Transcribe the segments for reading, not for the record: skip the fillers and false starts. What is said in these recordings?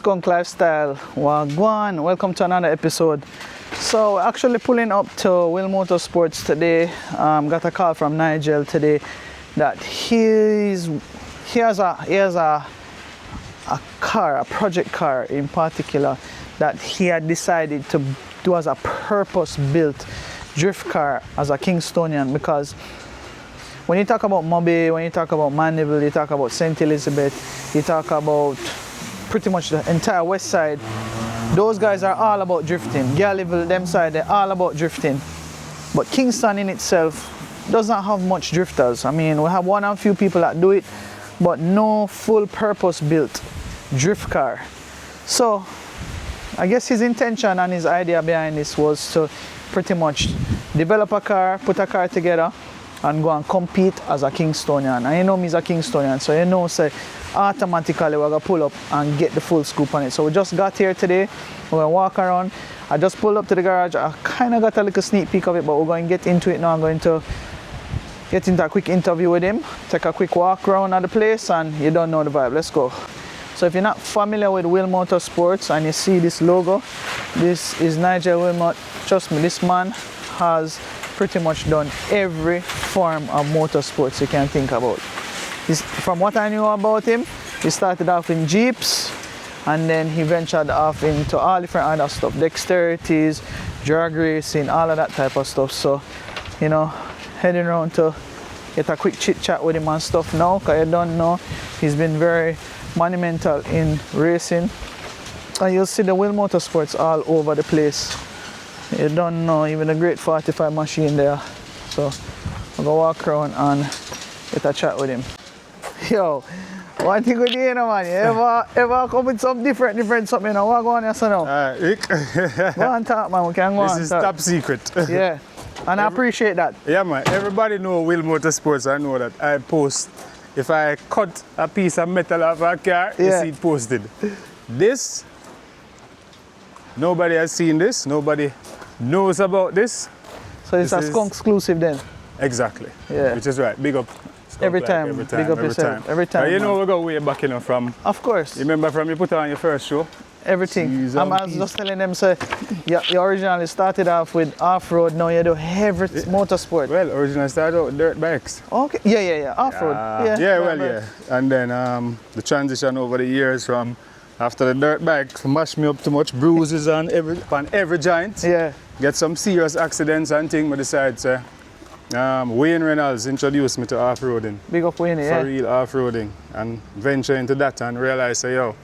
Skunk Lifestyle. Wagwan, welcome to another episode. So actually pulling up to Wilmotorsports today. Got a call from Nigel today that he has a car, a project car in particular, that he had decided to do as a purpose-built drift car as a Kingstonian, because when you talk about Moby, when you talk about Mandeville, you talk about St. Elizabeth, you talk about pretty much the entire west side, those guys are all about drifting. Gallyville, them side, they're all about drifting. But Kingston in itself doesn't have much drifters. I mean, we have one or few people that do it, but no full purpose-built drift car. So I guess his intention and his idea behind this was to pretty much develop a car, put a car together, and go and compete as a Kingstonian. And you know me as a Kingstonian, so you know, say automatically we're gonna pull up and get the full scoop on it. So we just got here today, we're gonna walk around. I just pulled up to the garage. I kind of got a little sneak peek of it, but we're going to get into it now. I'm going to get into a quick interview with him, take a quick walk around at the place, and you don't know the vibe. Let's go. So if you're not familiar with Wilmotorsports and you see this logo, this is Nigel Wilmot. Trust me, this man has pretty much done every form of motorsports you can think about. From what I knew about him, he started off in Jeeps, and then he ventured off into all different other stuff, dexterities, drag racing, all of that type of stuff. So, you know, heading around to get a quick chit chat with him and stuff now, because you don't know, he's been very monumental in racing. And you'll see the Wilmotorsports all over the place. You don't know, even a great 45 machine there. So I'm gonna walk around and get a chat with him. Yo, one thing with you, man, you ever come with something different something, you know, what go on here, so now? Rick. Go and talk, man, we can go This and is talk. top secret. Yeah, and I appreciate that. Yeah, man, everybody know Wilmotorsports. I know that I post. If I cut a piece of metal off a car, you see it posted. This, nobody has seen this, nobody knows about this. So it's a skunk exclusive then? Exactly. Yeah. Which is right. Big up. Every time, big up yourself. Every time. You know we go way back, you know, from. Of course. You remember from you put on your first show? Everything. I was just telling them, so you originally started off with off-road, now you do heavy motorsport. Well, originally started out with dirt bikes. Okay, yeah, off-road. Yeah. And then the transition over the years from after the dirt bike smashed me up too much, bruises on every joint. Yeah. Get some serious accidents and things, I decided to Wayne Reynolds introduced me to off-roading. Big up Wayne, yeah. For real off-roading, and venture into that and realize, yo,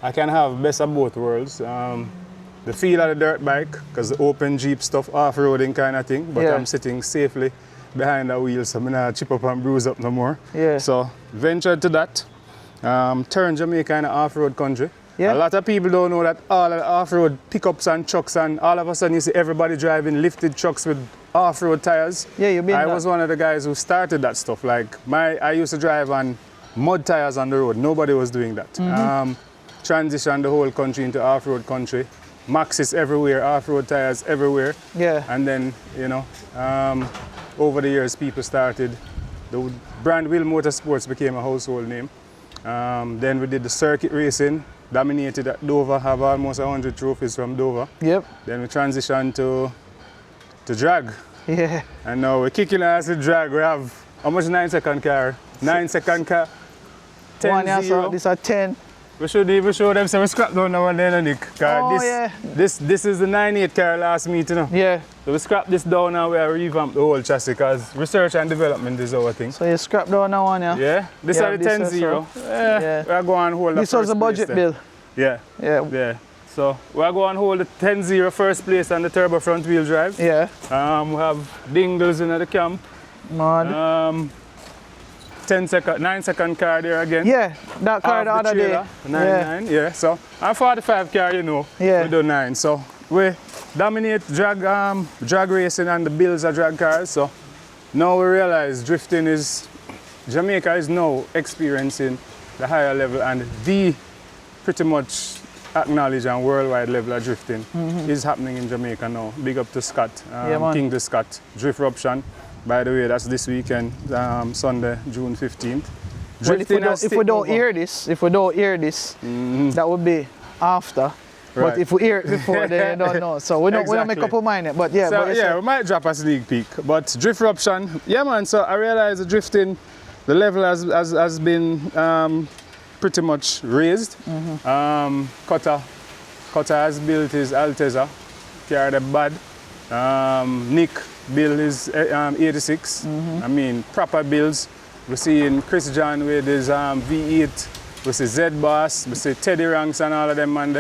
I can have best of both worlds. The feel of the dirt bike, because the open Jeep stuff, off-roading kind of thing, but I'm sitting safely behind the wheel, so I'm not chip up and bruise up no more. Yeah. So ventured to that, turned Jamaica into off-road country. Yeah. A lot of people don't know that all of the off-road pickups and trucks, and all of a sudden you see everybody driving lifted trucks with off-road tires. Yeah, you've been. I was one of the guys who started that stuff. Like I used to drive on mud tires on the road. Nobody was doing that. Transitioned the whole country into off-road country. Maxis everywhere, off-road tires everywhere. Yeah. And then, you know, over the years people started, the brand Wilmotorsports became a household name. Then we did the circuit racing, dominated at Dover, have almost 100 trophies from Dover. Yep. Then we transitioned to drag. Yeah. And now we're kicking ass with drag. We have how much 9-second car? 9-second car. 10-0. This are 10. We should even show them so we scrap down now and then, Nick. This is the 9.8 car last meet, you know. Yeah. So we scrap this down and we revamp the whole chassis, because research and development is our thing. So you scrap down now one, yeah? Yeah. This is the 10-0. We're going to hold the This was a budget build. Yeah. So we're going to hold the 10-0 first place on the turbo front wheel drive. Yeah. We have dingles in the camp. Mad. 9-second car there again. Yeah, that car the other day. 9. Yeah. So I'm 45 car, you know. Yeah. We do 9. So we dominate drag racing and the builds of drag cars. So now we realize drifting Jamaica is now experiencing the higher level and the pretty much acknowledged and worldwide level of drifting is happening in Jamaica now. Big up to Scott, King to Scott, Drift Eruption. By the way, that's this weekend, Sunday, June 15th. Well, if we don't hear this, that would be after. But if we hear it before, then you don't know. So we don't make up our mind yet. But yeah, so, we might drop a sneak peek. But drift eruption, yeah, man. So I realized the drifting, the level has been pretty much raised. Cutter has built his Alteza, carried a bad. Nick built his 86. I mean, proper builds. We're seeing Chris John with his V8. We see Z-Boss, we see Teddy Ranks and all of them, man.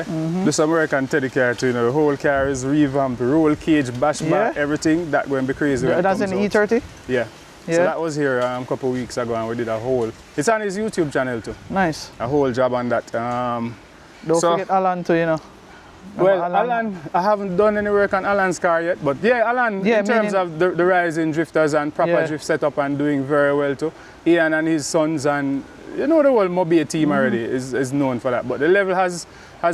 Do some work on Teddy car too, you know. The whole car is revamped, roll cage, bash bar, everything. That going to be crazy. That's an E30? Yeah. So that was here a couple of weeks ago and we did a whole, it's on his YouTube channel too. Nice. A whole job on that. Don't forget Alan too, you know. Well, Alan, I haven't done any work on Alan's car yet, but yeah, Alan, in terms of the rising drifters and proper drift setup and doing very well too. Ian and his sons and you know the whole Mobile team already is known for that, but the level has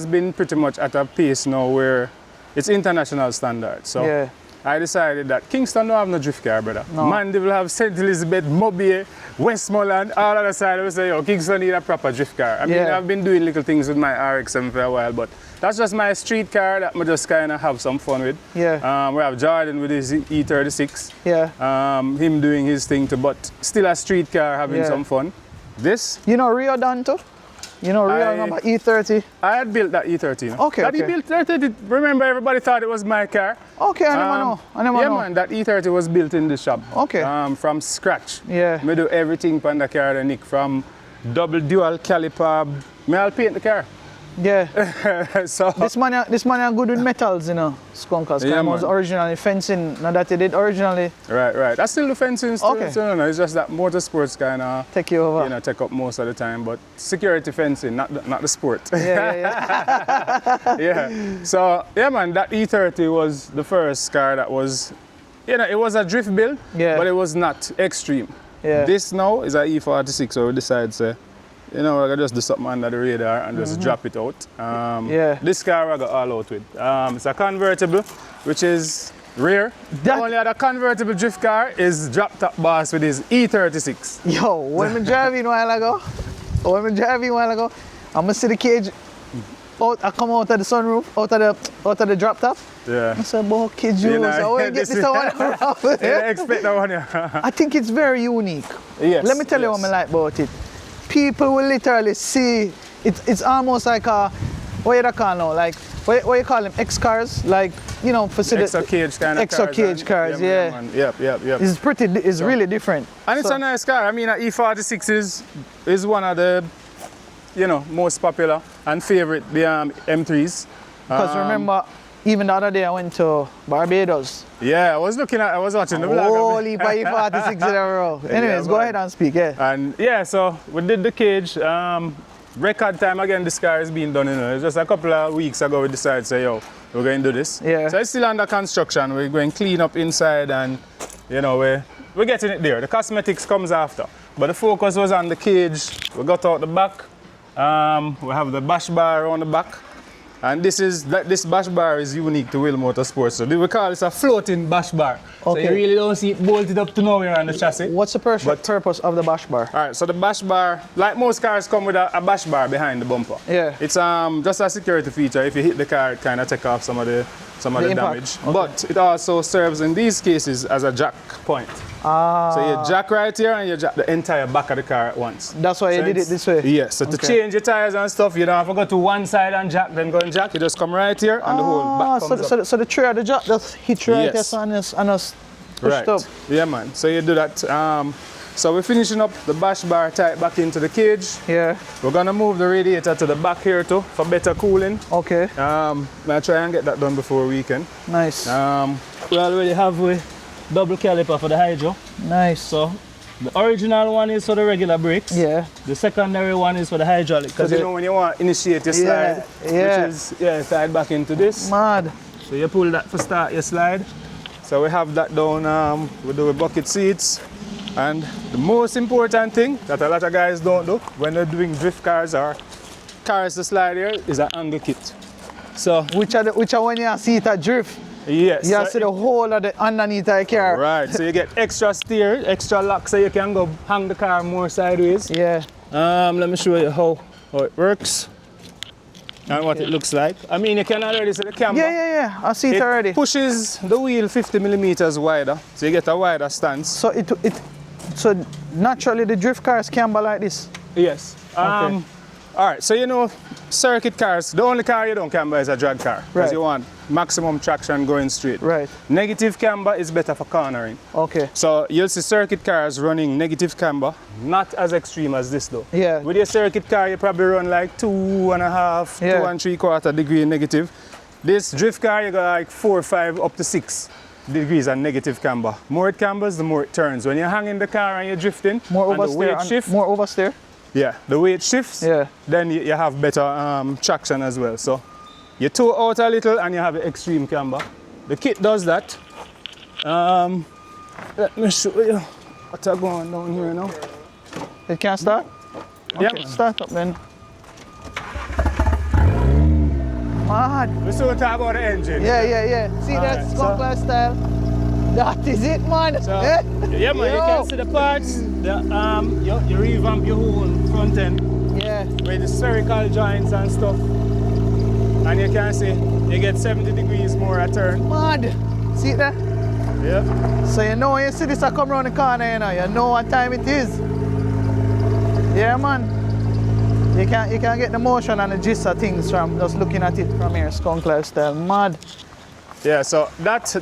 been pretty much at a pace now where it's international standard. So I decided that Kingston don't have no drift car, brother. No. Man, they will have St. Elizabeth, Mobile, Westmoreland, all other side. I will say, yo, Kingston need a proper drift car. I mean, I've been doing little things with my RX-7 for a while, but that's just my street car that I just kind of have some fun with. We have Jordan with his E36. Him doing his thing too, but still a street car having some fun. This? You know Rio done too? You know Rio number E30? I had built that E30. You know? Okay, He built E30. Remember, everybody thought it was my car. Okay, I never know. Yeah, man, that E30 was built in the shop. Okay. From scratch. Yeah. I do everything on the car, the Nick, from double dual caliper. I'll paint the car. Yeah. So this man are good with metals, you know, skunkers. Yeah, was originally fencing, not that he did originally. Right. That's still the fencing still. Okay. So, no, it's just that motorsports kind of take you over. You know, take up most of the time, but security fencing, not the sport. Yeah. So yeah, man, that E30 was the first car that was, you know, it was a drift build, but it was not extreme. Yeah. This now is an E46, so we decided to, you know, I can just do something under the radar and just drop it out. This car I got all out with. It's a convertible, which is rare. The only other convertible drift car is Drop Top Boss with his E36. Yo, when I drive in a while ago, I'm gonna see the cage. I come out of the sunroof, out of the drop top. Yeah. I said, boy, kids, you know, I get this one. Yeah, expect that one. Yeah. I think it's very unique. Yes. Let me tell you what I like about it. People will literally see it's almost like a what you call now, like what you call them, X cars, like you know, for extra cage kind of extra cage cars, Yep. It's really different. And it's a nice car. I mean, an E46 is one of the, you know, most popular and favorite the M3s. Because remember, even the other day I went to Barbados. Yeah, I was watching the vlog. Holy E46 in a row. Anyways, go ahead and speak, And so we did the cage. Record time again, this car is being done, you know. Just a couple of weeks ago we decided to say, yo, we're going to do this. Yeah. So it's still under construction. We're going to clean up inside and, you know, we're getting it there. The cosmetics comes after. But the focus was on the cage. We got out the back. We have the bash bar on the back. And this bash bar is unique to Wilmotorsports. So we call this a floating bash bar. Okay. So you really don't see it bolted up to nowhere on the chassis. What's the purpose of the bash bar? All right, so the bash bar, like most cars, come with a bash bar behind the bumper. Yeah. It's just a security feature. If you hit the car, it kind of take off some of the damage. Okay. But it also serves in these cases as a jack point. So you jack right here and you jack the entire back of the car at once. That's why you did it this way? Yes, so to change your tires and stuff, you don't have to go to one side and jack, then go and jack. You just come right here and the whole back comes up. So the tray of the jack just hit right here and us pushed up. Yeah, man. So you do that. So we're finishing up the bash bar tight back into the cage. Yeah. We're gonna move the radiator to the back here too for better cooling. Okay. I'll try and get that done before weekend. Nice. We already have double caliper for the hydro. Nice. So the original one is for the regular brakes. Yeah. The secondary one is for the hydraulic. Because you know when you want to initiate your slide, which is slide back into this. Mad. So you pull that for start your slide. So we have that down. We do with bucket seats. And the most important thing that a lot of guys don't do when they're doing drift cars or cars to slide here is an angle kit. So which are when you see it at drift? Yes. You see the whole of the underneath of the car. Right. So you get extra steer, extra lock, so you can go hang the car more sideways. Yeah. Let me show you how it works. and what it looks like. I mean, you can already see the camber. Yeah. I see it already. It pushes the wheel 50 millimeters wider, so you get a wider stance. So naturally the drift cars camber like this. Yes. Okay. All right, so you know, circuit cars, the only car you don't camber is a drag car, because Right. you want maximum traction going straight. Right. Negative camber is better for cornering. Okay. So you'll see circuit cars running negative camber, not as extreme as this though. Yeah. With your circuit car, you probably run like 2.5, Yeah. 2 3/4 degree negative. This drift car, you got like 4, 5, up to 6 degrees and negative camber. More it cambers, the more it turns. When you're hanging the car and you're drifting, More and the weight oversteer. shift, More oversteer. yeah, the way it shifts, Yeah. then you have better traction as well. So you toe out a little and you have an extreme camber. The kit does that. Let me show you what's going down here now. It can't start? Yeah. Okay, start up then. Mad. We still talk about the engine. Yeah. See that Alright, skunk style? That is it, man. So, Eh? yeah, man, you Yo. can see the parts. You revamp your whole front end Yeah. with the spherical joints and stuff. And you can see you get 70 degrees more a turn. Mad. See that? Yeah. So you know when you see this I come around the corner, you know what time it is. Yeah, man. You can get the motion and the gist of things from just looking at it from here. Skunk lifestyle. Mad. Yeah, so that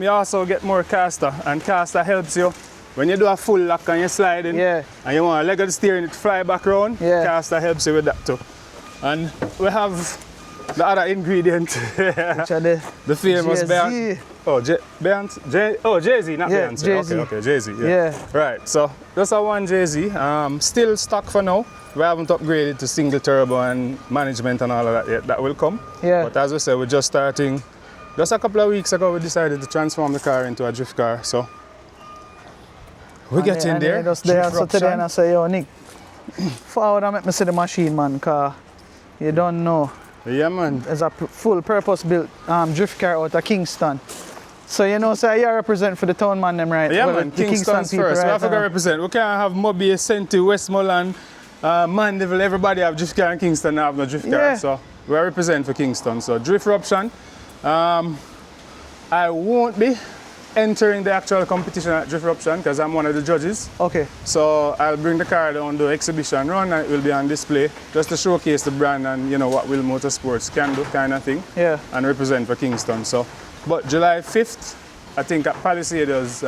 you also get more caster, and caster helps you when you do a full lock and you're sliding. Yeah. And you want a leg of the steering it fly back round. Yeah. Caster helps you with that too. And we have the other ingredient. Which are the The famous Jay-Z. Jay-Z, not Yeah, Beyonce. Jay-Z. Okay, Jay-Z. Yeah. Right, so that's a one Jay-Z. Still stock for now. We haven't upgraded to single turbo and management and all of that yet. That will come. Yeah. But as we said, we're just starting. Just a couple of weeks ago, we decided to transform the car into a drift car. So we get in there. Just there drift so today option. and I say, yo, Nick, forward and make me see the machine, man, cause you don't know. Yeah, man. It's a full purpose built drift car out of Kingston. So you know, so you represent for the town man them, right? Yeah, Well, man. the Kingston's people, first. right? We have to go represent. We can't have Moby, Senti, Westmoreland, Mandeville. Everybody have drift car in Kingston now have no drift car. Yeah. So we represent for Kingston. So drift option. I won't be entering the actual competition at drift option because I'm one of the judges. Okay. So I'll bring the car down to exhibition run and it will be on display just to showcase the brand and you know what Wilmotorsports can do kind of thing. Yeah. And represent for Kingston. So, but July 5th, I think at Palisades,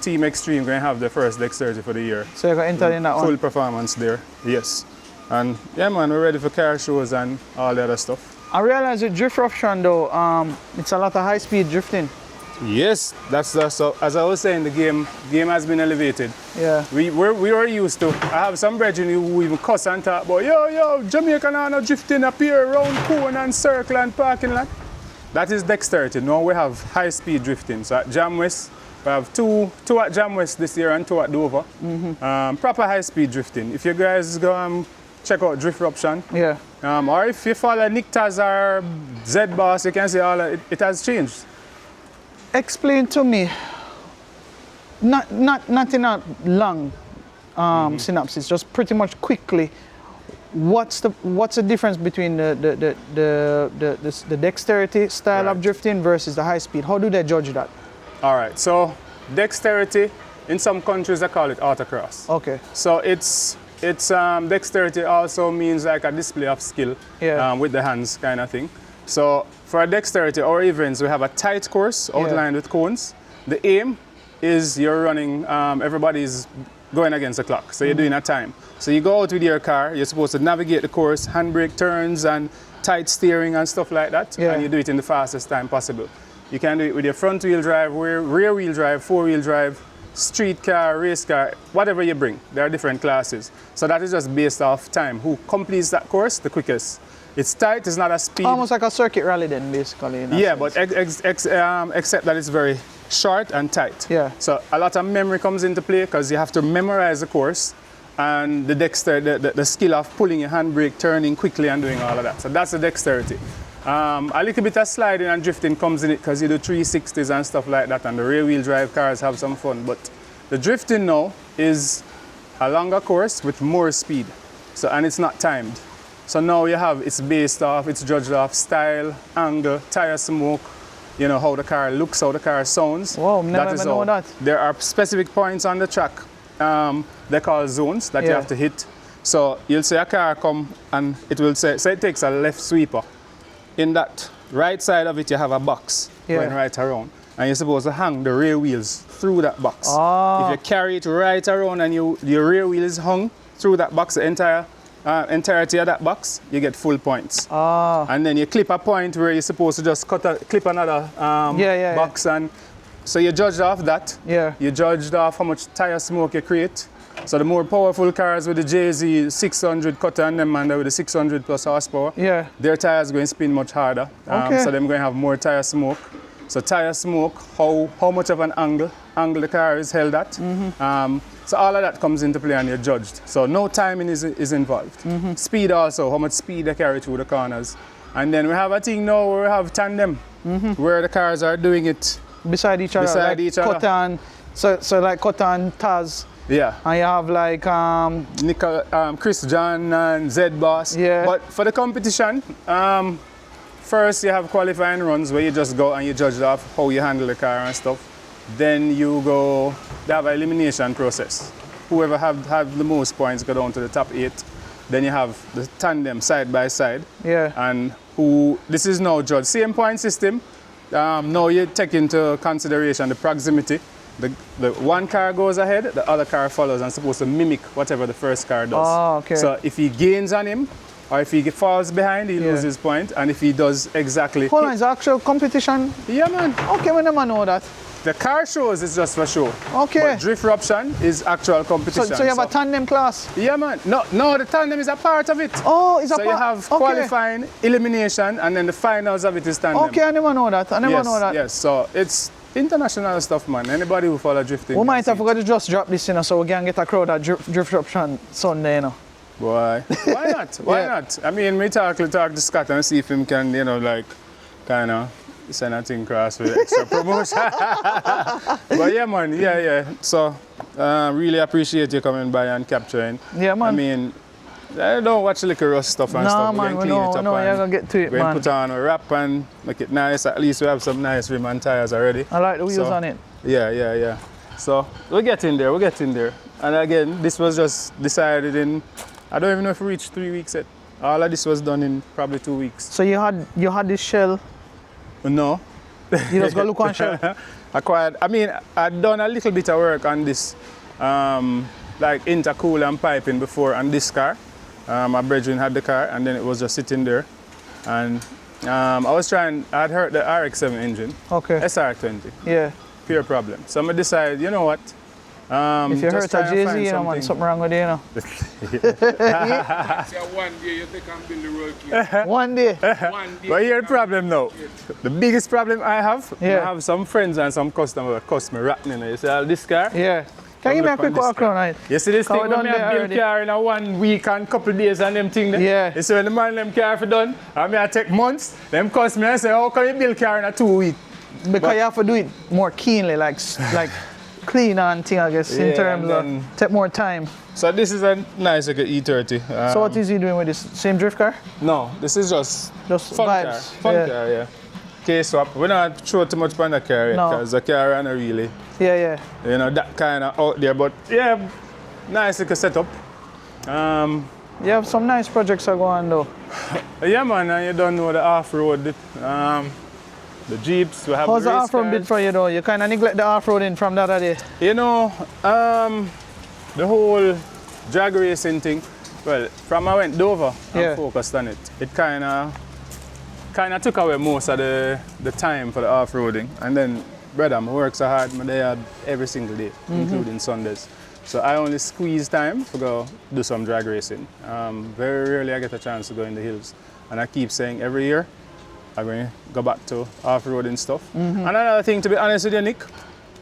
Team Extreme going to have the first dexterity for the year. So you're going to enter in that Full one? performance there, yes. And yeah, man, we're ready for car shows and all the other stuff. I realize with drift option though, it's a lot of high speed drifting. Yes, that's so. As I was saying, the game has been elevated. Yeah. We were used to. I have some brethren who even cuss and talk about yo Jamaica now no drifting up here around cone and circle and parking lot. That is dexterity. Now we have high speed drifting. So at Jam West, we have two at Jam West this year and 2 at Dover. Proper high speed drifting. If you guys go check out Drift Option. Yeah. Or if you follow Nick Taz or Z Boss, you can see all it has changed. Explain to me, not in a long synopsis, just pretty much quickly, what's the difference between the dexterity style of Right. drifting versus the high speed? How do they judge that? All right, so dexterity, in some countries they call it autocross. Okay. So it's dexterity also means like a display of skill Yeah. with the hands kind of thing. So for a dexterity, our events, we have a tight course outlined with cones. The aim is you're running, everybody's going against the clock. So you're doing a time. So you go out with your car, you're supposed to navigate the course, handbrake turns and tight steering and stuff like that. Yeah. And you do it in the fastest time possible. You can do it with your front wheel drive, rear wheel drive, 4-wheel drive, street car, race car, whatever you bring. There are different classes. So that is just based off time. Who completes that course the quickest. It's tight, it's not a speed. Almost like a circuit rally then, basically. in that Yeah, sense. but except that it's very short and tight. Yeah. So a lot of memory comes into play because you have to memorize the course and the skill of pulling your handbrake, turning quickly and doing all of that. So that's the dexterity. A little bit of sliding and drifting comes in it because you do 360s and stuff like that, and the rear wheel drive cars have some fun. But the drifting now is a longer course with more speed. So, and it's not timed. So now you have, it's based off, it's judged off style, angle, tire smoke, you know, how the car looks, how the car sounds. Whoa, never even know that. There are specific points on the track, they call zones that you have to hit. So you'll see a car come and it will say, so it takes a left sweeper. In that right side of it, you have a box going right around. And you're supposed to hang the rear wheels through that box. If you carry it right around and your rear wheel is hung through that box, the entirety of that box, you get full points. And then you clip a point where you're supposed to just clip another box. And so you judged off that. You judged off how much tire smoke you create. So the more powerful cars with the JZ 600 cutter and them and with the 600 plus horsepower, their tires going to spin much harder. So they're going to have more tire smoke. So tire smoke, how much of an angle the car is held at. So all of that comes into play and you're judged. So no timing is involved. Speed also, how much speed they carry through the corners. And then we have a thing now where we have tandem, where the cars are doing it beside each other. Cutter and, so like Cutter and Taz. Yeah. And you have like Chris John and Zed Boss. But for the competition, first you have qualifying runs where you just go and you judge off how you handle the car and stuff. Then you go, they have an elimination process. Whoever have the most points go down to the top 8. Then you have the tandem side by side. And this is now judged. Same point system. Now you take into consideration the proximity. The one car goes ahead, the other car follows and supposed to mimic whatever the first car does. So if he gains on him, or if he falls behind, he loses his point. And if he does exactly... Hold on, is actual competition? Yeah, man. Okay, we never know that. The car shows is just for show. Okay. But drift eruption is actual competition. So you have a tandem class? Yeah, man. No, the tandem is a part of it. Oh, it's a part. So you have qualifying, elimination, and then the finals of it is tandem. Okay, I never know that. Yes, so it's international stuff, man. Anybody who follow drifting. We might have forgot to just drop this, so we can get a crowd at drift eruption Sunday, Boy, why not? Why not? I mean, we talk to Scott and see if him can, kind of send a thing across with extra promotion. But yeah, man, So, really appreciate you coming by and capturing. Yeah, man. I mean, I don't watch the liquor rust stuff and stuff. Man, you're gonna get to it, man. Put on a wrap and make it nice. At least we have some nice rim and tires already. I like the wheels on it. Yeah. So, we're getting there. And again, this was just decided in, I don't even know if we reached 3 weeks yet. All of this was done in probably 2 weeks. So you had this shell? No. You just go look on shell? I'd done a little bit of work on this, like intercooler and piping before on this car. My brethren had the car and then it was just sitting there. And I'd heard the RX-7 engine. Okay. SR20. Yeah. Pure problem. So I decided, you know what? If you hurt a JZ, man, something wrong with you, One day you think I'm building the road key. One day. But here's the problem now. The biggest problem I have some friends and some customers cost me ratting. You see this car? Yeah. Can you give me a quick walk around, right? You see this thing when I build car in a 1 week and couple of days and them thing there? Yeah. You see when the man them car for done, I take months, them cost me and say, how can you build car in a 2 week? Because you have to do it more keenly, like clean and thing, I guess, in terms of take more time. So this is a nice E30. So what is he doing with this? Same drift car? No, this is just fun vibes. Car. Fun car, yeah. K-swap. We're not sure too much on the car yet, because the car ain't really, that kind of out there. But yeah, nice little setup. You have some nice projects are going though. Yeah, man, and you don't know the off-road. The Jeeps, we have how's the off-road bit for you though? You kind of neglect the off-roading from the other day. The whole drag racing thing, well, from I went Dover and focused on it, it kind of took away most of the time for the off-roading. And then, brother, I work so hard, I'm there every single day, including Sundays. So I only squeeze time to go do some drag racing. Very rarely I get a chance to go in the hills. And I keep saying every year, I'm going to go back to off-roading stuff. And another thing, to be honest with you, Nick,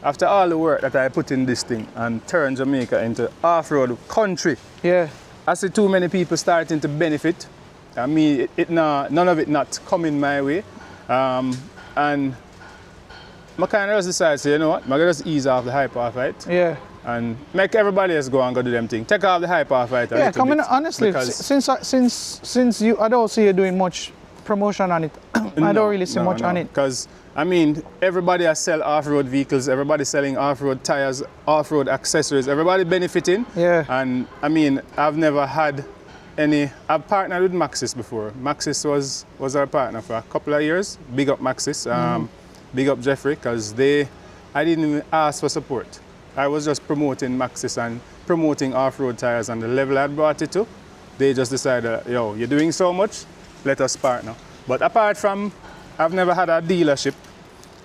after all the work that I put in this thing and turn Jamaica into off-road country, I see too many people starting to benefit. I mean, none of it not coming my way. And I kind of just decided, you know what, I'm going to just ease off the hype off it. and make everybody else go and go do them thing. Take off the hype off it. Yeah, coming honestly, since you, I don't see you doing much promotion on it. I don't really see much on it. Because I mean, everybody has sell off-road vehicles. Everybody selling off-road tires, off-road accessories. Everybody benefiting. Yeah. And I mean, I've never had any. I've partnered with Maxis before. Maxis was our partner for a couple of years. Big up Maxis. Big up Jeffrey, because I didn't even ask for support. I was just promoting Maxis and promoting off-road tires, and the level I brought it to, they just decided, yo, you're doing so much, let us partner. But apart from, I've never had a dealership.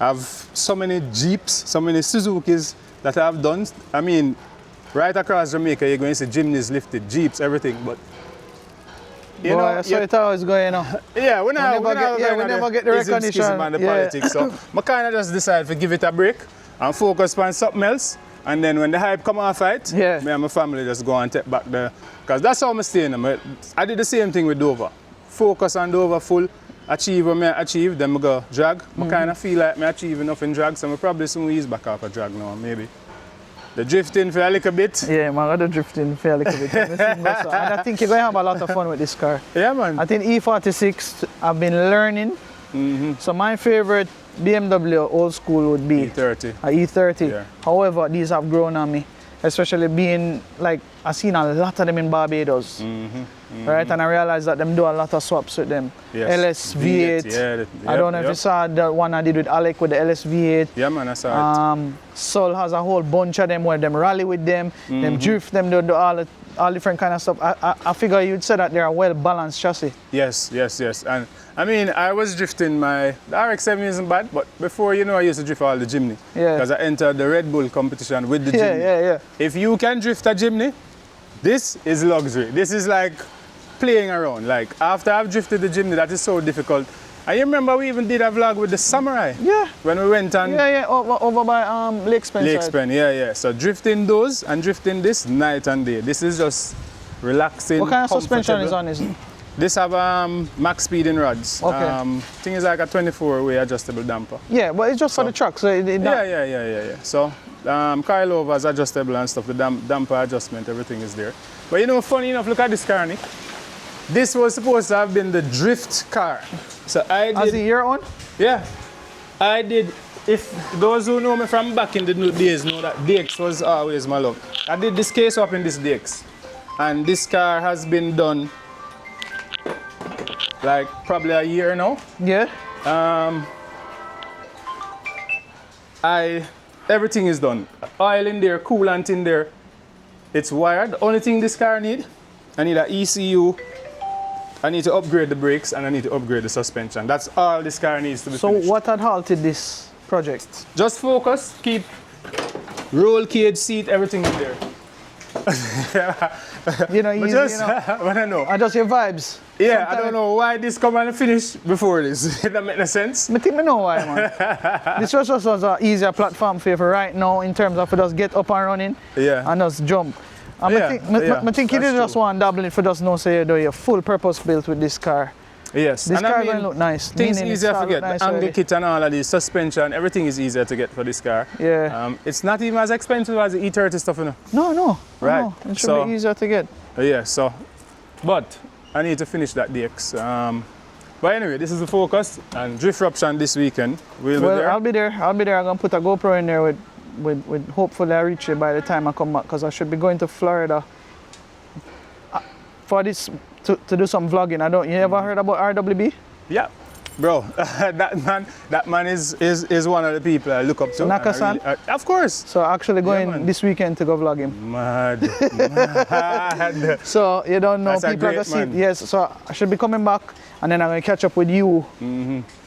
I've so many Jeeps, so many Suzukis that I've done. I mean, right across Jamaica, you're going to see chimneys lifted, Jeeps, everything, but you know, I saw it always going on. Yeah, we never get the recognition. And the politics, so I kind of just decided to give it a break and focus on something else. And then when the hype come off it, me and my family just go and take back the, because that's how I'm staying. I did the same thing with Dover. Focus on Dover full, achieve what I achieve, then I go drag. I kind of feel like I achieve enough in drag, so I probably soon ease back off a drag now, maybe. The drifting for a little bit. Yeah, man, the drifting for a little bit. And I think you're going to have a lot of fun with this car. Yeah, man. I think E46, I've been learning. So my favorite BMW old school would be E30. A E30. Yeah. However, these have grown on me, especially being like, I've seen a lot of them in Barbados. Right, and I realized that them do a lot of swaps with them. Yes. LS V8. I don't know if you saw the one I did with Alec with the LS V8. Yeah, man, I saw it. Sol has a whole bunch of them where them rally with them, them drift them, do all different kind of stuff. I figure you'd say that they're a well-balanced chassis. Yes. And I mean, I was drifting the RX-7 isn't bad, but before, you know, I used to drift all the Jimny. Yeah. Because I entered the Red Bull competition with the Jimny. Yeah. If you can drift a Jimny, this is luxury. This is like playing around. Like, after I've drifted the Jimny, that is so difficult. And you remember we even did a vlog with the Samurai? Yeah. When we went on... Yeah, over by Lake Spen. Lake Spen, yeah. So drifting those and drifting this night and day. This is just relaxing. What kind of suspension is on this? This have max speed in rods. Okay. Thing is like a 24-way adjustable damper. Yeah, but it's just for the truck, so yeah. So coilovers adjustable and stuff. The damper adjustment, everything is there. But you know, funny enough, look at this car, Nick. This was supposed to have been the drift car. So I did. As in your own? Yeah. I did. If those who know me from back in the days know that DX was always my love. I did this case up in this DX. And this car has been done like probably a year now. Yeah. Everything is done. Oil in there, coolant in there. It's wired. The only thing this car need, I need an ECU. I need to upgrade the brakes and I need to upgrade the suspension. That's all this car needs to be finished. So what had halted this project? Just focus, keep roll cage, seat, everything in there. You know, easy, just, you know. I don't know. Adjust your vibes. Yeah, sometimes. I don't know why this come and finish before this. That make no sense? I think I know why, man. This was just an easier platform for you for right now in terms of just get up and running and just jump. I think you just want to double it for just no say you do your full purpose built with this car. Yes. This car going to look nice. Things easier to get. The angle kit and all of the suspension, everything is easier to get for this car. Yeah. It's not even as expensive as the E30 stuff, you know. No. Right. No. It should be easier to get. Yeah, so. But I need to finish that DX. But anyway, this is the focus. And drift eruption this weekend. We'll be there. I'll be there. I'm going to put a GoPro in there with hopefully I reach it by the time I come back, because I should be going to Florida for this to do some vlogging. You ever heard about RWB? Yeah, bro. that man is one of the people I look up to. Nakasan? Of course. So actually going this weekend to go vlog him. Mad. So you don't know, people are going to see it. Yes, so I should be coming back and then I'm going to catch up with you.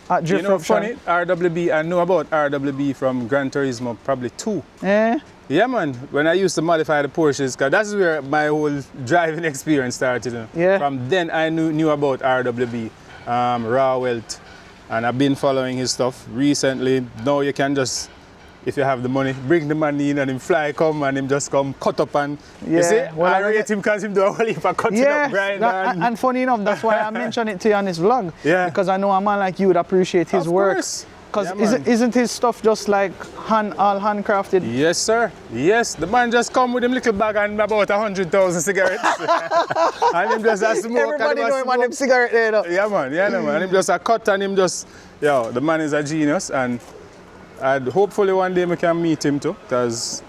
At Drift funny, RWB, I know about RWB from Gran Turismo probably 2. Yeah, man. When I used to modify the Porsches, because that's where my whole driving experience started. Yeah. From then I knew about RWB, Raw Wealth, and I've been following his stuff recently. Now you can just, if you have the money, bring the money in and him fly come and him just come cut up and you see, I rate him because him do a whole heap of cutting up grind. And funny enough, that's why I mentioned it to you on this vlog. Yeah. Because I know a man like you would appreciate his work. Because Yeah, isn't his stuff just like all handcrafted? Yes, sir. Yes, the man just come with him little bag and about 100,000 cigarettes. And him just a smoke. Everybody know him on them cigarette there, though. Yeah, man. Yeah, no, man. And him just a cut and him just, the man is a genius. And hopefully one day we can meet him too, because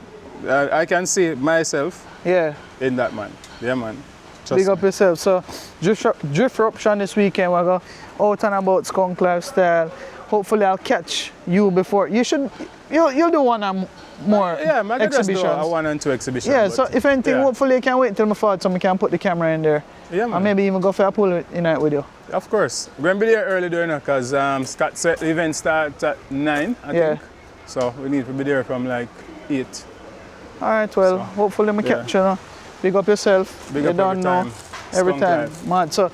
I can see myself in that man. Yeah, man. Big up yourself. So, drift eruption this weekend. We'll go out and about Skunk Lifestyle. Hopefully I'll catch you before. You'll do one or more exhibitions. Just do a 1 and 2 exhibitions. Yeah, so if anything, hopefully you can wait until my forward so we can put the camera in there. Yeah, man. And maybe even go for a pool night with you. Of course. We're going to be there early doing it because Scott said the event starts at 9, I think. So we need to be there from like 8. Alright, well, hopefully we catch you. Big up yourself. Big up every time. Mad. So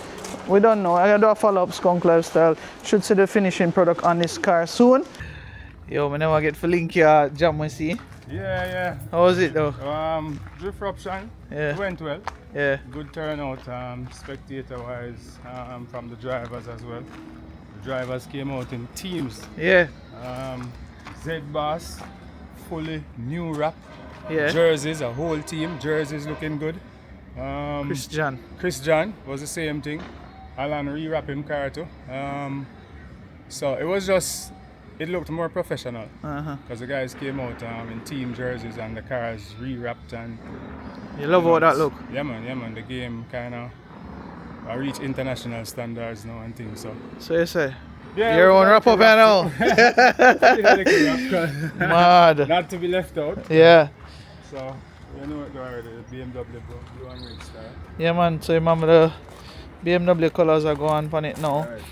we don't know. I gotta do a follow-up Skunk Lifestyle. Should see the finishing product on this car soon. Yo, I never get to link your jam we see. Yeah. How was it though? Drift eruption went well. Yeah. Good turnout, spectator-wise, from the drivers as well. The drivers came out in teams. Yeah. Z-Boss, fully new wrap. Yeah. Jerseys, a whole team. Jerseys looking good. Chris John was the same thing. Alan re-wrapping car too. So it was just, it looked more professional because the guys came out in team jerseys and the cars re-wrapped and. You love how that look? Yeah man. The game kind of reach international standards now and things. So you say? Yeah, your own wrap up now. Mad. Not to be left out. Yeah. So you know what already, the BMW blue and red style. Yeah man, so you remember the BMW colours are going on it now. Right.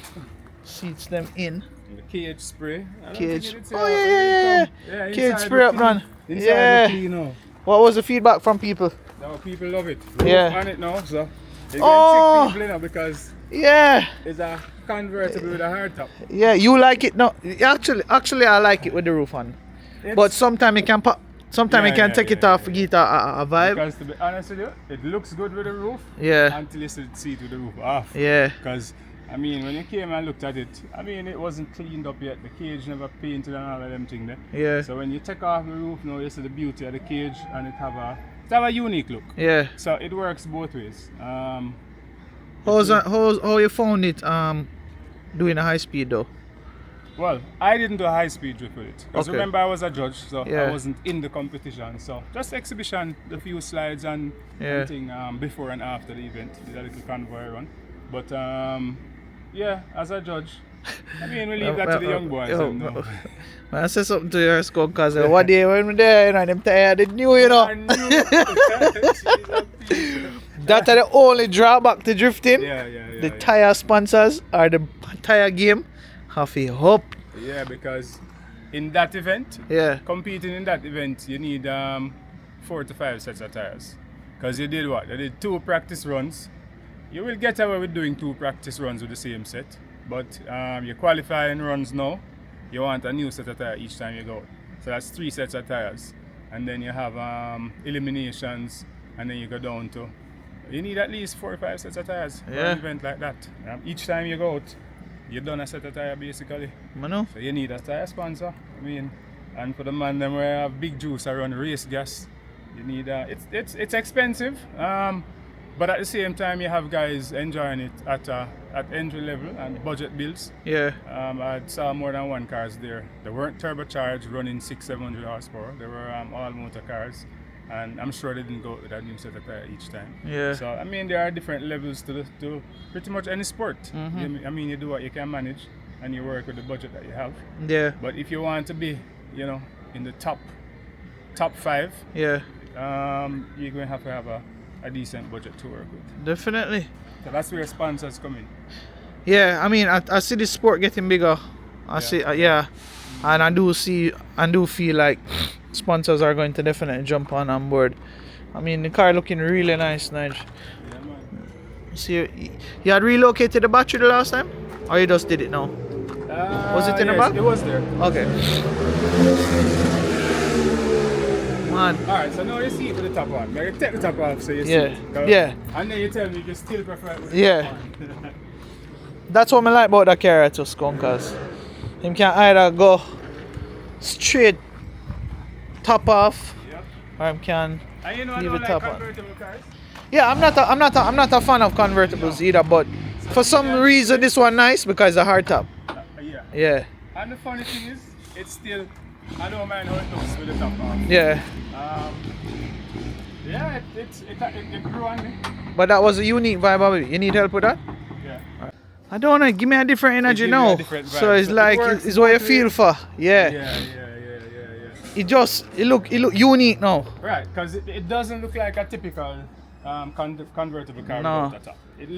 Seats them in. And the cage spray. Cage. Yeah. Cage spray up man. Inside the clean now. What was the feedback from people? No, people love it. Yeah. On it now, so you can check people in because it's a convertible with a hard top. Yeah, you like it? No, actually I like it with the roof on. But sometimes it can pop. Sometimes you can take it off, get a vibe. Because to be honest with you, it looks good with the roof. Yeah. Until you see it with the roof off. Yeah. Because I mean, when you came and looked at it, I mean, it wasn't cleaned up yet. The cage never painted and all of them things there. Yeah. So when you take off the roof, now you see the beauty of the cage and it have a unique look. Yeah. So it works both ways. How you found it doing a high speed though? Well, I didn't do a high speed drift with it. Because remember I was a judge, so I wasn't in the competition. So just exhibition, the few slides and thing before and after the event. Did a little convoy run. But as a judge, I mean, we leave that to the young boys. I say something to your Skunk because one day when we're there, them tired, they knew, I knew. That's the only drawback to drifting. The tire sponsors or the tire game have a hope. Yeah, because in that event, competing in that event, you need 4 to 5 sets of tires. Because you did what? You did 2 practice runs. You will get away with doing 2 practice runs with the same set. But your qualifying runs now, you want a new set of tires each time you go. So that's 3 sets of tires. And then you have eliminations, and then you go down to, you need at least 4 or 5 sets of tires for an event like that. Each time you go out, you've done a set of tire basically. So you need a tire sponsor. I mean, and for the man them where have big juice around race gas, you need it's expensive. But at the same time, you have guys enjoying it at entry level and budget builds. Yeah. I saw more than one cars there. They weren't turbocharged, running 600-700 horsepower. They were all motor cars, and I'm sure they didn't go with a new set of tires each time. Yeah. So I mean, there are different levels to pretty much any sport. Mm-hmm. I mean, you do what you can manage, and you work with the budget that you have. Yeah. But if you want to be, in the top 5, you're going to have a decent budget to work with. Definitely. So that's where sponsors come in. Yeah, I mean, I see this sport getting bigger. I see, and I do feel like sponsors are going to definitely jump on board. I mean, the car looking really nice, Nigel. Yeah, man. See, you had relocated the battery the last time, or you just did it now? Was it in the back? It was there. Okay. Alright, so now you see it with the top on. Maybe take the top off so you see it. Yeah. And then you tell me you still prefer it with the top on. That's what I like about that car to Skunkers. Him can either go straight top off, or him can And you know, I leave don't it top like on. convertible cars. Yeah, I'm not a fan of convertibles either, but for some reason this one nice because the hard top. Yeah. Yeah. And the funny thing is, it's still, I don't mind how it looks with the top off. Yeah. Yeah, it grew on me. But that was a unique vibe of it. You need help with that? Yeah. I don't know, give me a different energy gives you now. a different vibe. So it's So it like works it's what you both feel ways. for. Yeah. Yeah. It look unique now. Right, because it doesn't look like a typical convertible car No. without the top. It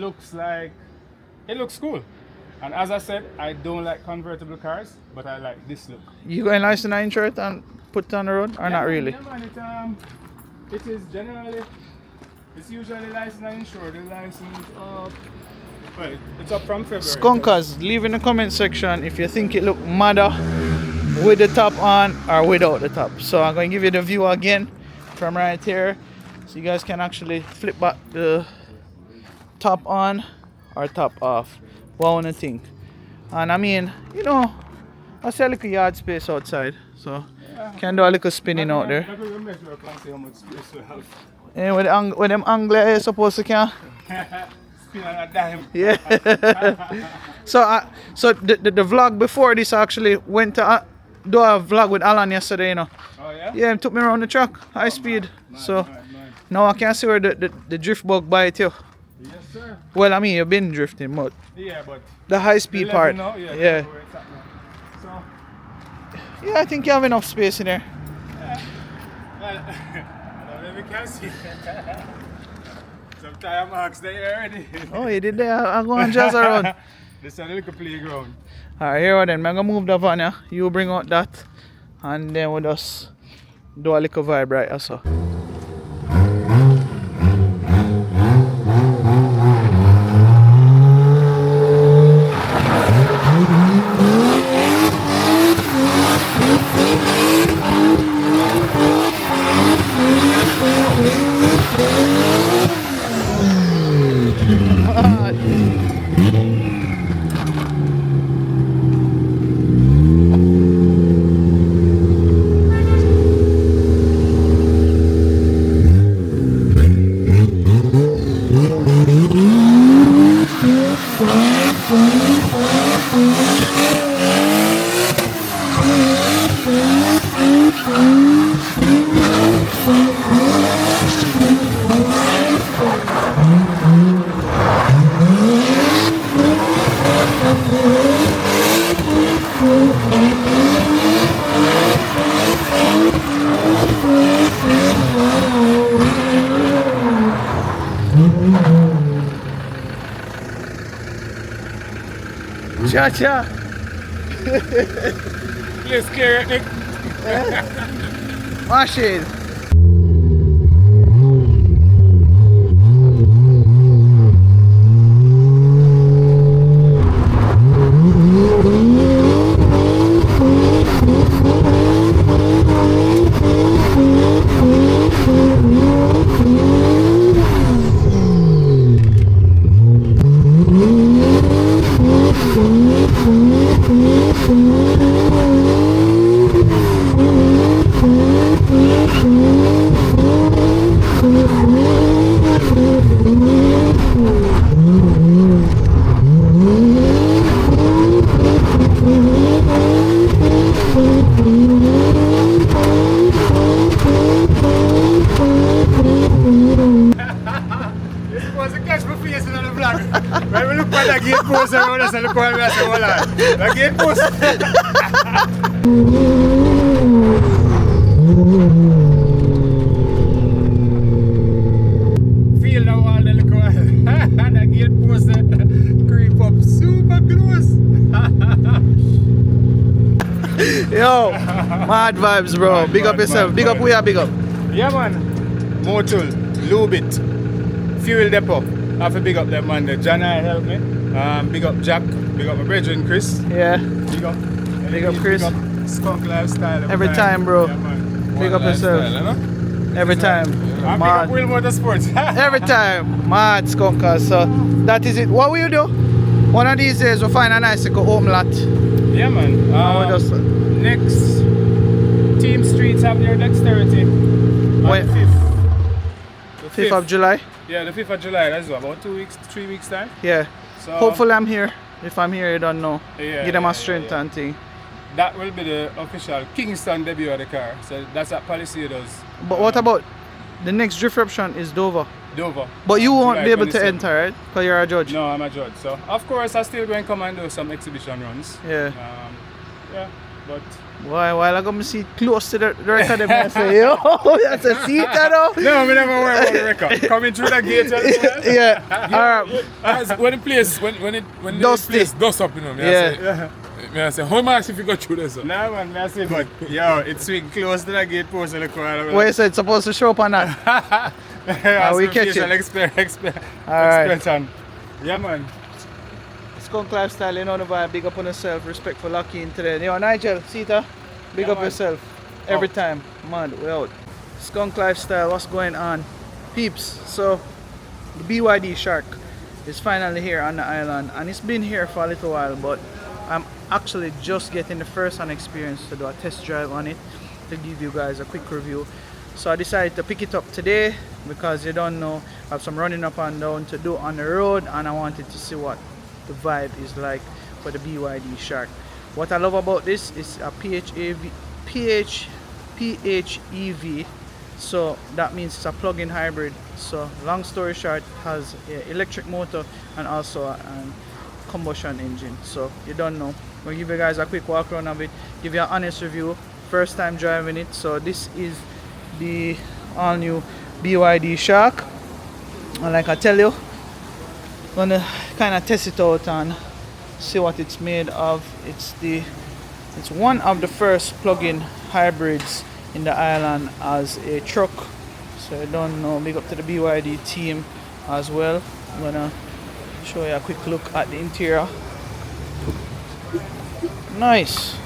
looks cool. And as I said, I don't like convertible cars, but I like this look. You going license and shirt and put it on the road or not really? Yeah, man, it is generally, it's usually licensed and insured. The license up, well, it's up from February. Skunkers, leave in the comment section if you think it look madder with the top on or without the top. So I'm going to give you the view again from right here, so you guys can actually flip back the top on or top off. What wanna think? And I mean, you know, I see a little yard space outside, so can do a little spinning out there. Maybe we'll measure up and see how much space we have. And with them angle you're supposed to can. Spin on a dime. Yeah. So the vlog before this actually went to do a vlog with Alan yesterday, you know. Oh yeah? Yeah, he took me around the track, high speed. So now I can see where the drift bug bite you. Yes, sir. Well, I mean, you've been drifting, but Yeah, but the high speed part. now, Yeah. where it's at now. So, Yeah, I think you have enough space in there. well, I don't know if you can see. Some tire marks there already. Oh, you did that. I'll go and jazz around. This is a little playground. Alright, here we then. I'm going to move the van, yeah. You bring out that. And then we'll just do a little vibe right also. Cha-cha! You scared, Nick? Mash it! When we look at the gate post around us and look at me and say, hold on, the gate post. Feel the wall the look at the gate post creep up super close. Yo, mad vibes, bro. Big up yourself. Big up, we are big up. Yeah, man. Motul, lube it, fuel depot. I have to big up them, man. The John I help me. Big up Jack. Big up my brethren Chris. Yeah. Big up. Big up Chris. Big up Skunk Lifestyle. Every time, bro. Yeah, man. Big up yourself. Every time. Big up Wilmotorsports. Every time. Mad skunkers. So that is it. What will you do? One of these days we'll find a nice little home lot. Yeah, man. Next Team Streets have their dexterity on Wait. the 5th. The 5th of July? Yeah, the 5th of July. That's about 2 weeks, 3 weeks time. Yeah. So Hopefully I'm here. If I'm here, you don't know. Yeah, Give them a strength and thing. that will be the official Kingston debut of the car. So that's what Palisades. But what about the next drift option is Dover? Dover. But you won't July be able to 27th. enter, right? Because you're a judge. No, I'm a judge. So of course I still going to come and do some exhibition runs. Yeah. Yeah, but While I got me seat close to the rest of them, I say, yo, that's a seat, you know? no, I never worry about the record. Coming through the gate. Yeah. Alright. When the place, when the Dusty. place dust up, you know, I say, how much if you go through this? No man, I say, but yo, it's swing close to the gate post of the car. What you said, it's supposed to show up on that? We catch it. Expression. Yeah man. Skunk lifestyle, you know the vibe. Big up on yourself, respect for Lucky in today. Yo, Nigel, Sita, big up man. yourself. Every time, mad, we out. Skunk lifestyle, what's going on? Peeps, so the BYD Shark is finally here on the island, and it's been here for a little while, but I'm actually just getting the first-hand experience to do a test drive on it to give you guys a quick review. So I decided to pick it up today because you don't know, I have some running up and down to do on the road, and I wanted to see what the vibe is like for the BYD Shark. What I love about this is a PHEV, so that means it's a plug-in hybrid. So long story short, it has an electric motor and also a combustion engine. So you don't know, we'll give you guys a quick walk around of it, give you an honest review, first time driving it. So this is the all new BYD Shark, and like I tell you, gonna kind of test it out and see what it's made of. It's one of the first plug-in hybrids in the island as a truck, so I don't know, big up to the BYD team as well. I'm gonna show you a quick look at the interior. Nice.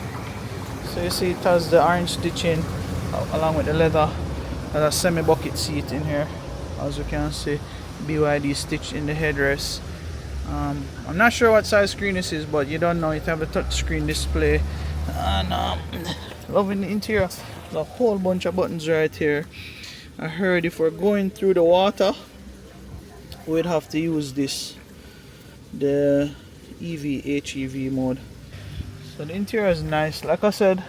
So you see it has the orange stitching along with the leather. There's a semi-bucket seat in here, as you can see. BYD stitched in the headrest. I'm not sure what size screen this is, but you don't know, it have a touch screen display, and loving the interior. There's a whole bunch of buttons right here. I heard if we're going through the water, we'd have to use this, the HEV mode. So the interior is nice. Like I said,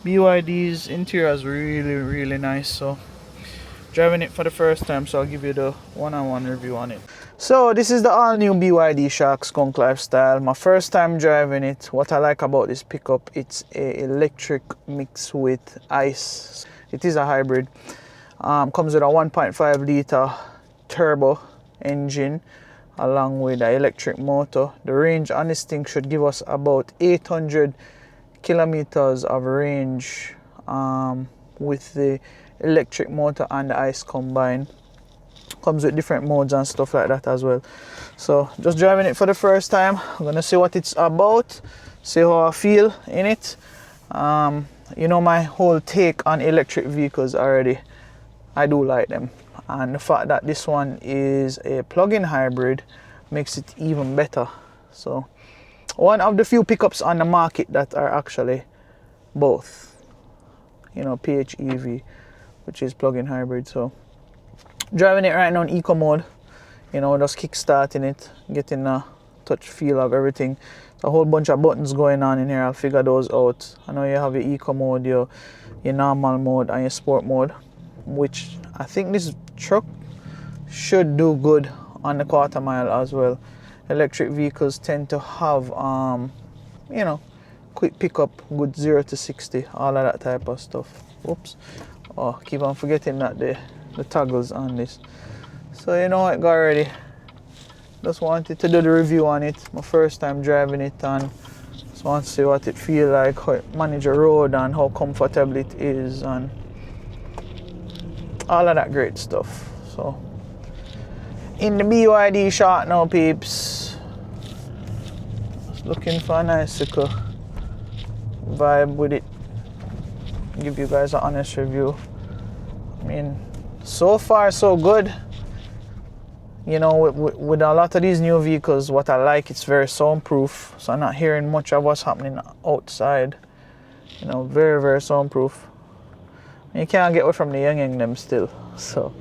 BYD's interior is really nice. So driving it for the first time, so I'll give you the one-on-one review on it. So this is the all-new BYD Shark Skunk Lifestyle. My first time driving it. What I like about this pickup, it's a electric mixed with ICE. It is a hybrid. Comes with a 1.5 liter turbo engine along with an electric motor. The range on this thing should give us about 800 kilometers of range with the electric motor and the ICE combined. Comes with different modes and stuff like that as well. So just driving it for the first time, I'm gonna see what it's about, see how I feel in it. You know my whole take on electric vehicles already. I do like them, and the fact that this one is a plug-in hybrid makes it even better. So one of the few pickups on the market that are actually both, you know, PHEV, which is plug-in hybrid. So driving it right now in eco mode, you know, just kick-starting it, getting a touch feel of everything. A whole bunch of buttons going on in here. I'll figure those out. I know you have your eco mode, your normal mode, and your sport mode, which I think this truck should do good on the quarter mile as well. Electric vehicles tend to have you know, quick pickup, good 0 to 60, all of that type of stuff. Oops. Oh, keep on forgetting that the toggles on this. So you know what, got ready. Just wanted to do the review on it. My first time driving it, and just want to see what it feels like, how it manage a road and how comfortable it is and all of that great stuff. So in the BYD Shark now, peeps. Just looking for a nice little vibe with it. Give you guys an honest review. I mean, so far so good. You know, with a lot of these new vehicles, what I like, it's very soundproof. So I'm not hearing much of what's happening outside. You know, very, very soundproof. You can't get away from the younging them still. So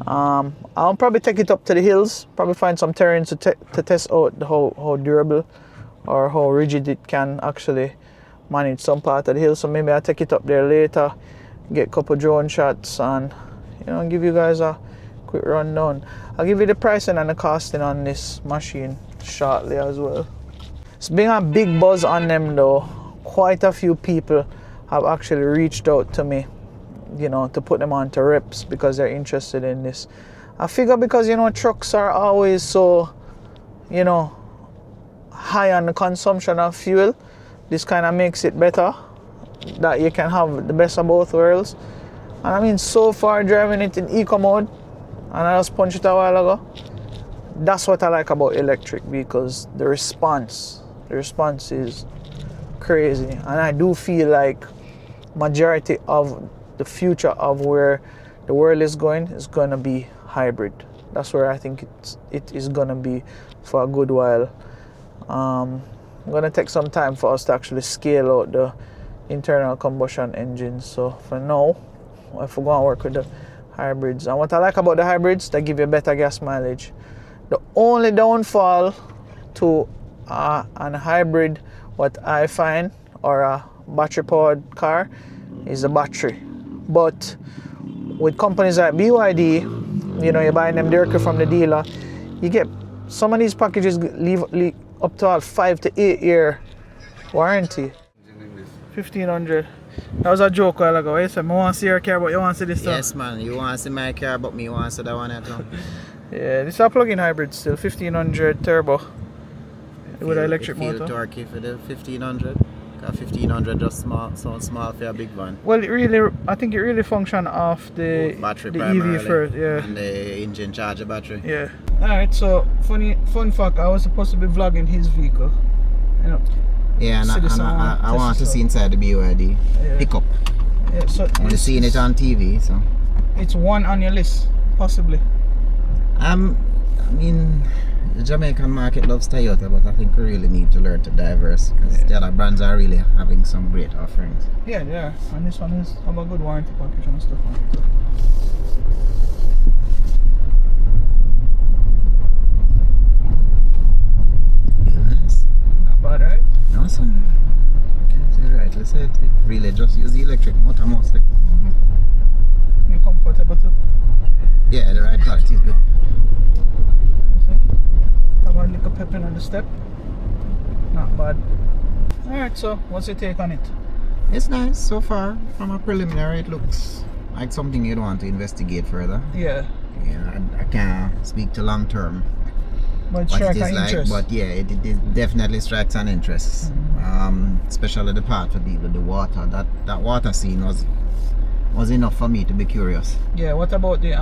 I'll probably take it up to the hills. Probably find some terrains to test out how durable or how rigid it can actually manage some part of the hill. So maybe I'll take it up there later, get a couple drone shots, and you know, give you guys a quick rundown. I'll give you the pricing and the costing on this machine shortly as well. It's been a big buzz on them though. Quite a few people have actually reached out to me, you know, to put them onto reps because they're interested in this. I figure because, you know, trucks are always so, you know, high on the consumption of fuel, this kind of makes it better, that you can have the best of both worlds. And I mean, so far driving it in eco mode, and I just punched it a while ago, that's what I like about electric vehicles. The response is crazy. And I do feel like majority of the future of where the world is going to be hybrid. That's where I think it is going to be for a good while. I'm going to take some time for us to actually scale out the internal combustion engines. So for now, if we're going to work with the hybrids. And what I like about the hybrids, they give you better gas mileage. The only downfall to an hybrid, what I find, or a battery powered car, is the battery. But with companies like BYD, you know, you're buying them directly from the dealer, you get some of these packages leave up to a 5 to 8 year warranty. 1500. That was a joke a while ago. You said, I want to see your car, but you want to see this stuff. Yes, man. You want to see my car, but me want to see that one at home. Yeah, this is a plug-in hybrid still, 1500 turbo with an electric motor. Feel torquey for the 1500. 1500 just sounds small for a big van. Well, I think it really functions off the battery the primarily, EV first, yeah. And the engine charger battery. Yeah. Alright, so fun fact, I was supposed to be vlogging his vehicle. You know. Yeah, and I want to see inside the BYD pickup. Yeah, so I'm only seeing it on TV, so. It's one on your list, possibly. I mean, the Jamaican market loves Toyota, but I think we really need to learn to diverse because the other brands are really having some great offerings. Yeah, yeah, and this one is have a good warranty package and stuff on it. Feel nice. Not bad, right? Awesome. Okay, so right, let's say it really just use the electric motor mostly. Mm-hmm. You're comfortable too? Yeah, the ride quality is good. Have a little pep on the step. Not bad. Alright, so what's your take on it? It's nice so far. From a preliminary, it looks like something you'd want to investigate further. Yeah. Yeah, I can't speak to long term. But it what strikes it is an like, interest. but yeah, it definitely strikes an interest. Especially the part to deal with the water. That water scene was enough for me to be curious. Yeah, what about the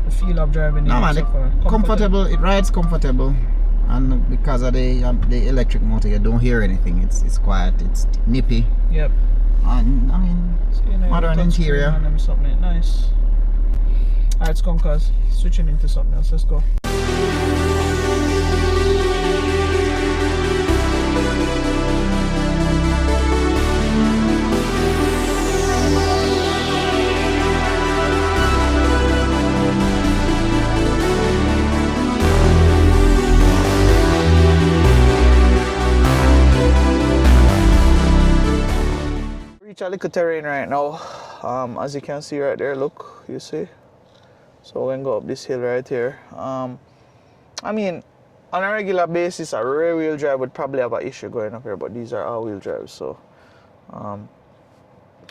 feel of driving? No man, comfortable. It rides comfortable, and because of the electric motor, you don't hear anything. It's quiet. It's nippy. Yep. And I mean, modern interior. And something nice. Alright, skunkers, switching into something else. Let's go. Reach a little terrain right now. As you can see right there, look, you see. So we're gonna go up this hill right here. I mean, on a regular basis, a rear-wheel drive would probably have an issue going up here, but these are all-wheel drives, so I'm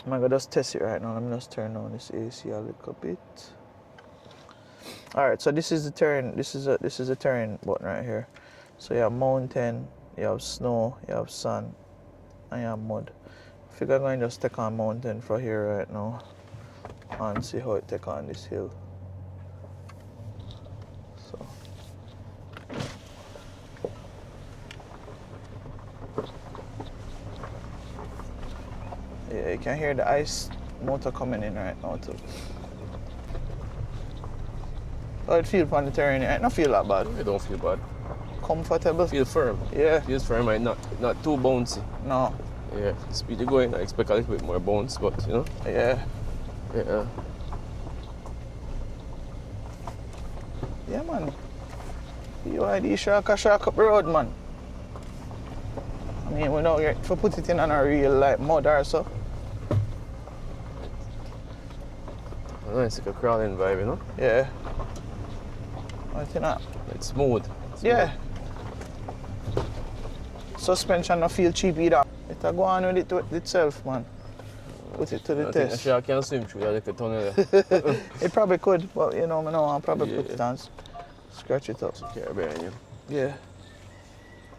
gonna just test it right now. Let me just turn on this AC a little bit. All right, so this is the terrain. This is a terrain button right here. So you have mountain, you have snow, you have sun, and you have mud. I think I'm going to just take on mountain from here right now and see how it take on this hill. So yeah, you can hear the ice motor coming in right now too. How it feel on the terrain? It don't feel that bad. It don't feel bad. Comfortable. Feel firm. Yeah. Feels firm, right? Not too bouncy. No. Yeah. Speedy going. I expect a little bit more bounce, but you know. Yeah. Yeah. Yeah, man. BYD shock up the road, man. I mean, we don't get to put it in on a real like mud or so. It's like a crawling vibe, you know? Yeah. What you know? It's smooth. Yeah. Suspension don't feel cheap either. It'll go on with it to itself, man. Put it to the I test. think I can swim through that little tunnel there. It probably could, but you know, I'll probably put it on. Scratch it up. Care behind you. Yeah.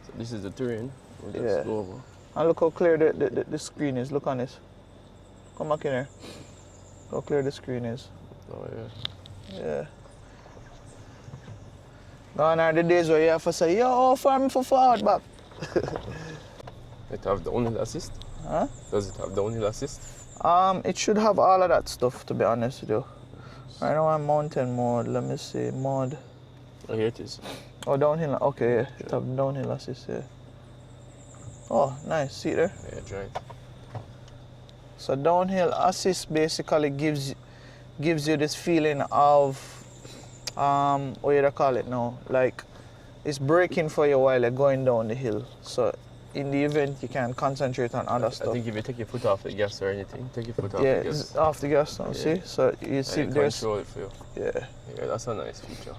So this is the terrain. We'll just Yeah. go over. And look how clear the screen is. Look on this. Come back in here. How clear the screen is. Oh yeah. Yeah. Gone are the days where you have to say, yo, how far me for forward back? It have downhill assist? Huh? Does it have downhill assist? It should have all of that stuff, to be honest with you. Right now I'm mountain mode. Let me see, mode. Oh, here it is. Oh, downhill. Okay, yeah. It have downhill assist, yeah. Oh, nice. See it there? Yeah, try it. So downhill assist basically gives you this feeling of what you call it now? Like it's braking for you while you're going down the hill. So in the event you can concentrate on other stuff. I think if you take your foot off the gas or anything, take your foot off yeah, the gas. it's off the gas now, Yeah. see? So you see And there's control it for you. yeah. Yeah, that's a nice feature.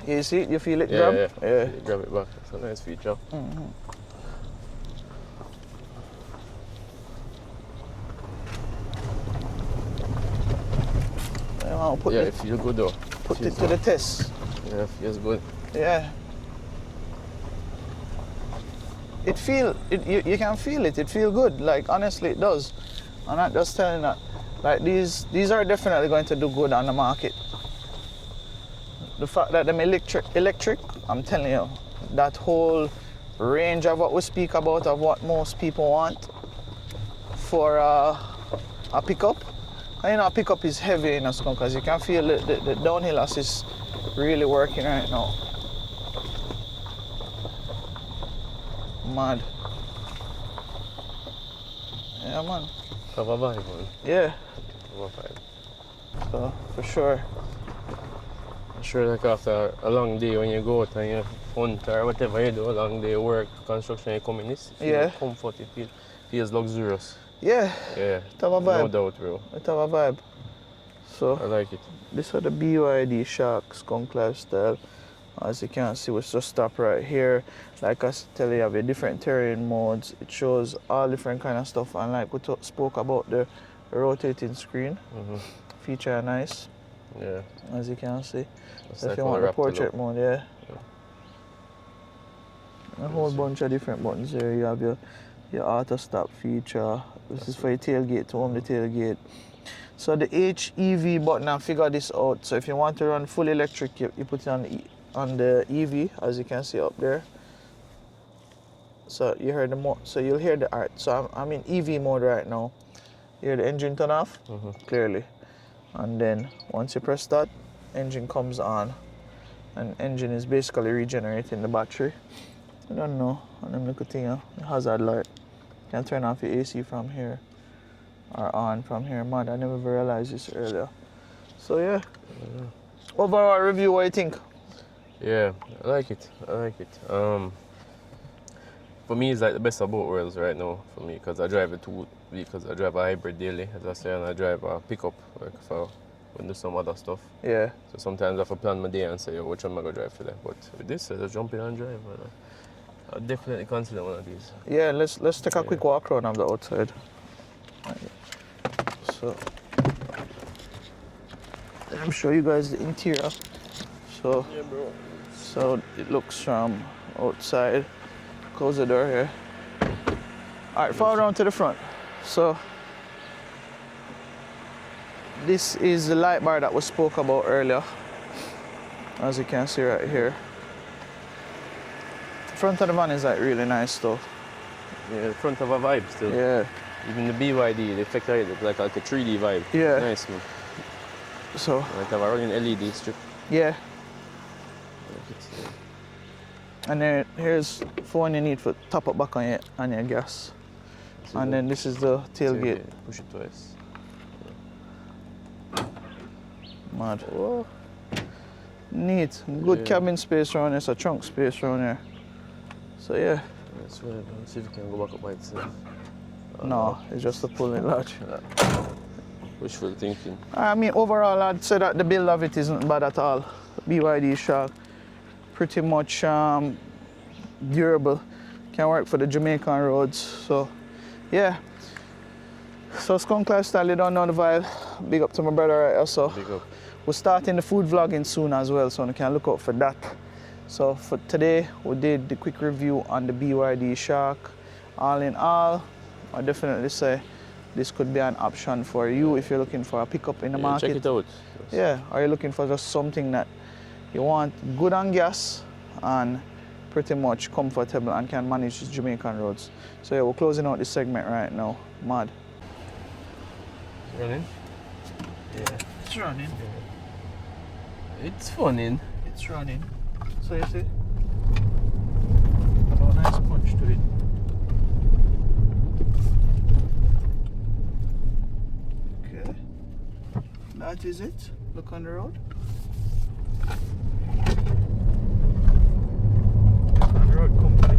You see it? You feel it Yeah, grab? yeah. Yeah. You grab it back. It's a nice feature. I'll put Yeah, it, it feels good though. put it to the test. Yeah, it feels good. Yeah. You can feel it. It feels good. Like honestly, it does. I'm not just telling that. Like these are definitely going to do good on the market. The fact that them electric, I'm telling you, that whole range of what we speak about of what most people want for a pickup. And you know, a pickup is heavy in a skunk because you can feel the downhill assist really working right now. Mad. Yeah, man. Have a vibe, man. Yeah. Have a vibe. So, for sure. I'm sure like after a long day when you go out and you hunt or whatever you do, a long day work, construction, you come in this, you feel Yeah. comfort, it feels luxurious. Yeah. Yeah. It have a vibe. No doubt, bro. It have a vibe. So, I like it. this are the BYD Shark Skunk Lifestyle. As you can see, we just stop right here. Like I tell you, have a different terrain modes. It shows all different kind of stuff. And like we spoke about the rotating screen. Feature nice, Yeah. as you can see. That's So if like you how want I the wrapped it portrait up. mode, yeah. A whole bunch of different buttons here. You have your auto stop feature. This is for your tailgate, to home the tailgate. So the HEV button, I figured this out. So if you want to run full electric, you put it on the EV, as you can see up there. So you heard so you'll hear the art. So I'm in EV mode right now. You hear the engine turn off clearly, and then once you press start, engine comes on, and engine is basically regenerating the battery. I don't know, and them little thing, hazard light. You can turn off your AC from here, or on from here. Man, I never realized this earlier. So yeah. Overall review, what do you think? Yeah, I like it. I like it. For me, it's like the best of both worlds right now for me because I drive two vehicles. I drive a hybrid daily, as I say, and I drive a pickup like for when do some other stuff. Yeah. So sometimes I have to plan my day and say, which one am I going to drive today? But with this, I just jump in and drive. And I'll definitely consider one of these. Yeah, let's take a quick walk around of the outside. So I'm show you guys the interior. So Yeah, bro. so it looks from outside. Close the door here. Alright, follow around to the front. So this is the light bar that we spoke about earlier. As you can see right here. The front of the van is like really nice though. Yeah, the front of a vibe still. Yeah. Even the BYD, the effect of it looks like a 3D vibe. Yeah. Nice, man. So Might have a running LED strip. yeah. Like it's, And then here's for when you need to top up back on your gas. And then this is the tailgate. Push it twice. Mad. Oh. Neat. Good Yeah. cabin space around here, so trunk space around here. So yeah. Let's see if we can go back up by itself. No, it's just a pulling latch. Wishful thinking. I mean, overall, I'd say that the build of it isn't bad at all. BYD Shark, pretty much durable. Can work for the Jamaican roads. So, yeah. So, Skunk Lifestyle, you don't know the vibe. Big up to my brother right also. Big up. We're starting the food vlogging soon as well, so you can look out for that. So, for today, we did the quick review on the BYD Shark. All in all, I definitely say this could be an option for you if you're looking for a pickup in the market. Check it out. Yeah, are you looking for just something that you want good on gas and pretty much comfortable and can manage the Jamaican roads. So yeah, we're closing out this segment right now. Mad. Running? Yeah, it's running. It's funny. It's running. So you see? Got a nice punch to it. Okay. That is it. Look on the road. On the road company.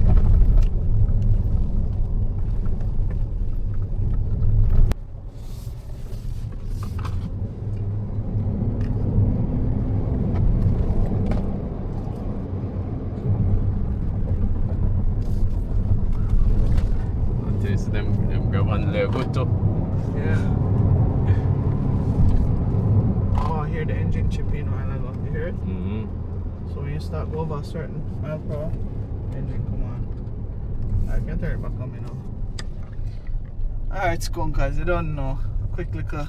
Them grab on there good too. Yeah. Oh, I hear the engine chipping while I go. You hear it? Mm-hmm. So when you start over a certain mile per hour, engine come on. I can turn it back on me now. Alright, skunkers, you don't know. Quick little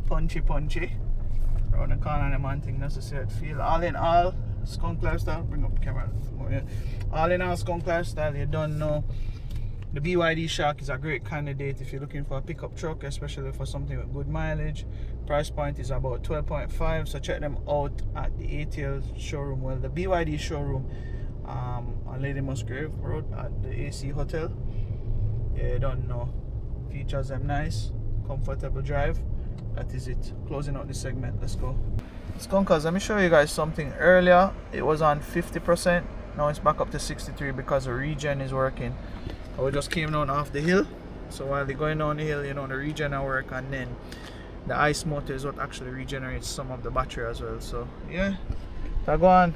punchy. Around the corner, the man thing, that's to say it feel. All in all, Skunk Lifestyle, bring up the camera. All in all, Skunk Lifestyle, you don't know. The BYD Shark is a great candidate if you're looking for a pickup truck, especially for something with good mileage. Price point is about 12.5, so check them out at the ATL showroom, well, the BYD showroom on Lady Musgrave Road at the AC Hotel. Yeah, you don't know. Features them nice, comfortable drive. That is it. Closing out this segment, let's go. Skunkers, let me show you guys something. Earlier, it was on 50%. Now it's back up to 63 because the regen is working. We just came down off the hill, so while they're going down the hill, you know, the regen will work, and then the ice motor is what actually regenerates some of the battery as well. So yeah, so go on.